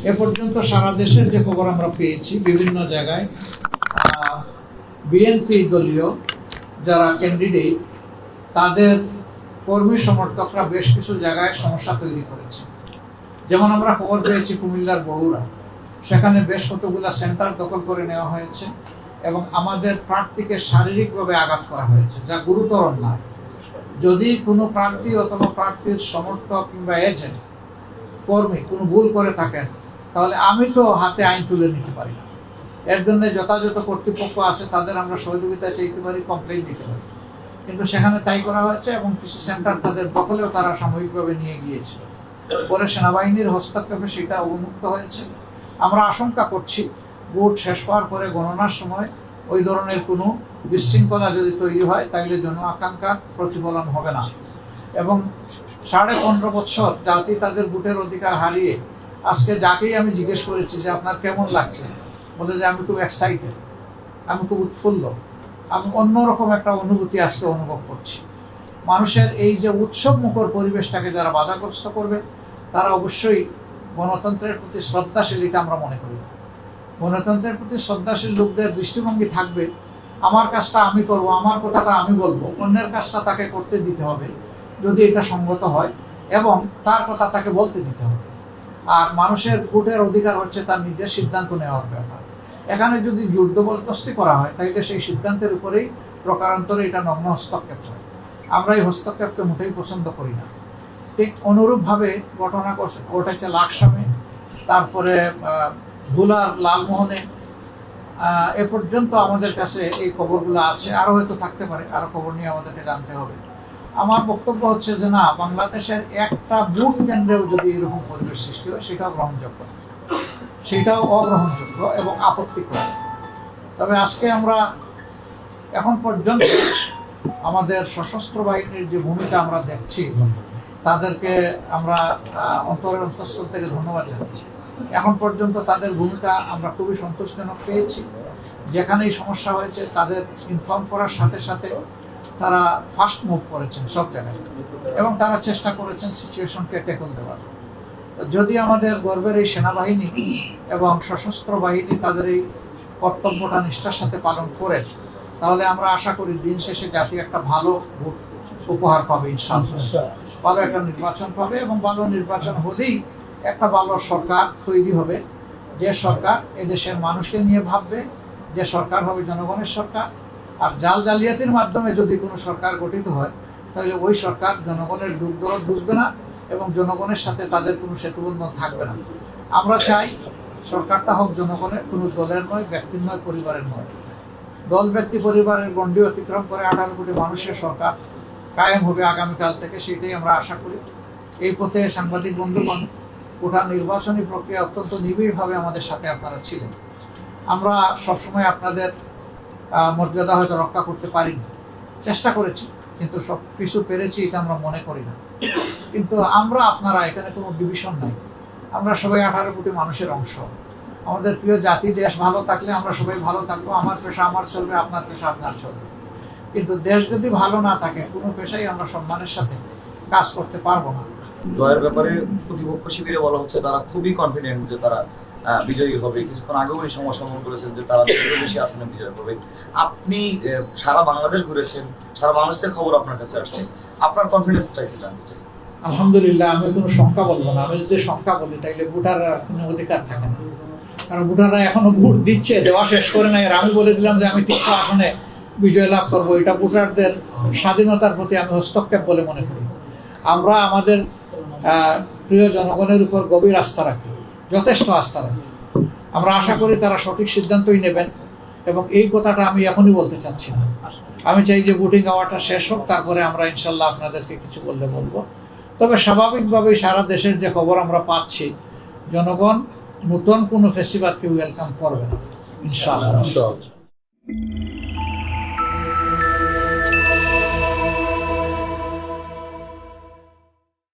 এ পর্যন্ত সারা দেশের যে খবর আমরা পেয়েছি, বিভিন্ন জায়গায় বিএনপি দলীয় যারা ক্যান্ডিডেট তাদের কর্মী সমর্থকরা বেশ কিছু জায়গায় সমস্যা তৈরি করেছে। যেমন আমরা খবর পেয়েছি কুমিল্লার বগুড়া, সেখানে বেশ কতগুলা সেন্টার দখল করে নেওয়া হয়েছে এবং আমাদের প্রার্থীকে শারীরিকভাবে আঘাত করা হয়েছে, যা গুরুতর নয়। যদি কোনো প্রার্থী অথবা প্রার্থীর সমর্থক কিংবা এজেন্ট কর্মী কোনো ভুল করে থাকেন, তাহলে আমি তো হাতে আইন তুলে নিতে পারি না। এর জন্য যথাযথ কর্তৃপক্ষ আছে, তাদের আমরা সহযোগিতা চাইতে পারি, কমপ্লেইন দিতে পারি। কিন্তু সেখানে তাই করা হয়েছে এবং কিছু সেন্টার তাদের দখলেও তারা সাময়িকভাবে নিয়ে গিয়েছে। পরে সেনাবাহিনীর হস্তক্ষেপে সেটা অবমুক্ত হয়েছে। আমরা আশঙ্কা করছি ভোট শেষ হওয়ার পরে গণনার সময় ওই ধরনের কোনো বিশৃঙ্খলা যদি তৈরি হয়, তাহলে জন আকাঙ্ক্ষার প্রতিফলন হবে না। এবং 15.5 বছর জাতি তাদের ভোটের অধিকার হারিয়ে আজকে যাকেই আমি জিজ্ঞেস করেছি যে আপনার কেমন লাগছে, বলে যে আমি খুব এক্সাইটেড, আমি খুব উৎফুল্ল, আমি অন্যরকম একটা অনুভূতি আজকে অনুভব করছি। মানুষের এই যে উৎসব মুখর পরিবেশটাকে যারা বাধাগ্রস্ত করবে, তারা অবশ্যই গণতন্ত্রের প্রতি শ্রদ্ধাশীল, এটা আমরা মনে করি না। গণতন্ত্রের প্রতি শ্রদ্ধাশীল লোকদের দৃষ্টিভঙ্গি থাকবে, আমার কাজটা আমি করব, আমার কথাটা আমি বলবো, অন্যের কাজটা তাকে করতে দিতে হবে যদি এটা সঙ্গত হয়, এবং তার কথা তাকে বলতে দিতে হবে। আর মানুষের ভোটের অধিকার হচ্ছে তার নিজের সিদ্ধান্ত নেওয়ার ব্যাপার। এখানে যদি জোরজবরদস্তি করা হয়, তাহলে সেই সিদ্ধান্তের উপরেই প্রকারান্তরে এটা নগ্ন হস্তক্ষেপ হয়। আমরা এই হস্তক্ষেপকে মোটেই পছন্দ করি না। ঠিক অনুরূপভাবে ঘটনা ঘটেছে লাকসামে, তারপরে ভোলার লালমোহনে। এ পর্যন্ত আমাদের কাছে এই খবরগুলো আছে, আরও হয়তো থাকতে পারে, আরও খবর নিয়ে আমাদেরকে জানতে হবে। আমার বক্তব্য হচ্ছে যে না, বাংলাদেশের একটা ভোট কেন্দ্রেও যদি এরকম পরিবেশ সৃষ্টি হয়, সেটাও গ্রহণযোগ্য, সেটাও অগ্রহণযোগ্য এবং আপত্তিকর। তবে আজকে আমরা এখন পর্যন্ত আমাদের সশস্ত্র বাহিনীর যে ভূমিকা আমরা দেখছি, তাদেরকে আমরা অন্তরের অন্তঃস্থল থেকে ধন্যবাদ জানাচ্ছি। এখন পর্যন্ত তাদের ভূমিকা আমরা খুবই সন্তোষজনক পেয়েছি। যেখানেই সমস্যা হয়েছে তাদের ইনফর্ম করার সাথে সাথে তারা ফাস্ট মুভ করেছেন সব জায়গায়, এবং তারা চেষ্টা করেছেন সিচুয়েশনকে ট্যাকল দেওয়ার। যদি আমাদের গর্বের এই সেনাবাহিনী এবং সশস্ত্র বাহিনী তাদের এই কর্তব্যটা নিষ্ঠার সাথে পালন করে, তাহলে আমরা আশা করি দিন শেষে জাতি একটা ভালো ভোট উপহার পাবে, ইনশাআল্লাহ ভালো একটা নির্বাচন পাবে, এবং ভালো নির্বাচন হলেই একটা ভালো সরকার তৈরি হবে, যে সরকার এদেশের মানুষকে নিয়ে ভাববে, যে সরকার হবে জনগণের সরকার। আর জালিয়াতির মাধ্যমে যদি কোনো সরকার গঠিত হয়, তাহলে ওই সরকার জনগণের দুঃখ দরদ বুঝবে না এবং জনগণের সাথে তাদের কোনো সেতুবন্ধন থাকবে না। আমরা চাই সরকারটা হোক জনগণের, কোনো দলের নয়, ব্যক্তির নয়, পরিবারের নয়। দল ব্যক্তি পরিবারের গণ্ডি অতিক্রম করে 18 কোটি মানুষের সরকার কায়েম হবে আগামীকাল থেকে, সেটাই আমরা আশা করি। এই পথে সাংবাদিক বন্ধুগণ, গোটা নির্বাচনী প্রক্রিয়া অত্যন্ত নিবিড়ভাবে আমাদের সাথে আপনারা ছিলেন। আমরা সবসময় আপনাদের মর্যাদা হয়তো রক্ষা করতে পারিনি, চেষ্টা করেছি, কিন্তু সব কিছু পেরেছি এটা আমরা মনে করি না। কিন্তু আমরা আপনারা, এখানে কোনো ডিভিশন নাই, আমরা সবাই 18 কোটি মানুষের অংশ। আমাদের প্রিয় জাতি দেশ ভালো থাকলে আমরা সবাই ভালো থাকবো, আমার পেশা আমার চলবে, আপনার পেশা আপনার চলবে। কিন্তু দেশ যদি ভালো না থাকে, কোনো পেশাই আমরা সম্মানের সাথে কাজ করতে পারবো না। জয়ের ব্যাপারে প্রতিপক্ষ শিবিরে বলা হচ্ছে তারা খুবই কনফিডেন্ট যে তারা বিজয়ী হবে। কিছুক্ষণ আগেও উনি সমর্থন করেছেন যে তারা বেশি আসনে বিজয় হবে। আপনি সারা বাংলাদেশ ঘুরেছেন, সারা বাংলাদেশের খবর আপনার কাছে আসছে, আপনার কনফিডেন্সটা একটু জানতে চাই। আলহামদুলিল্লাহ, আমি কোনো সংখ্যা বলবো না। আমি যদি সংখ্যা বলি তাইলে ভোটাররা কোনো অধিকার থাকে না, কারণ ভোটাররা এখনো ভোট দিচ্ছে, দেওয়া শেষ করে নাই। আর আমি বলে দিলাম যে আমি 300 আসনে বিজয় লাভ করবো, এটা ভোটারদের স্বাধীনতার প্রতি আমি হস্তক্ষেপ বলে মনে করি। আমরা আমাদের প্রিয় জনগণের উপর গভীর আস্থা রাখি, যথেষ্ট আস্থা রাখি। আমরা আশা করি তারা সঠিক সিদ্ধান্তই নেবেন, এবং এই কথাটা আমি এখনই বলতে চাচ্ছি না। আমি চাই যে ভোটিং আওয়ারটা শেষ হোক, তারপরে আমরা ইনশাল্লাহ আপনাদেরকে কিছু বললে বলবো। তবে স্বাভাবিকভাবেই সারা দেশের যে খবর আমরা পাচ্ছি, জনগণ নতুন কোনো ফেস্টিভালকে ওয়েলকাম করবে না ইনশাআল্লাহ।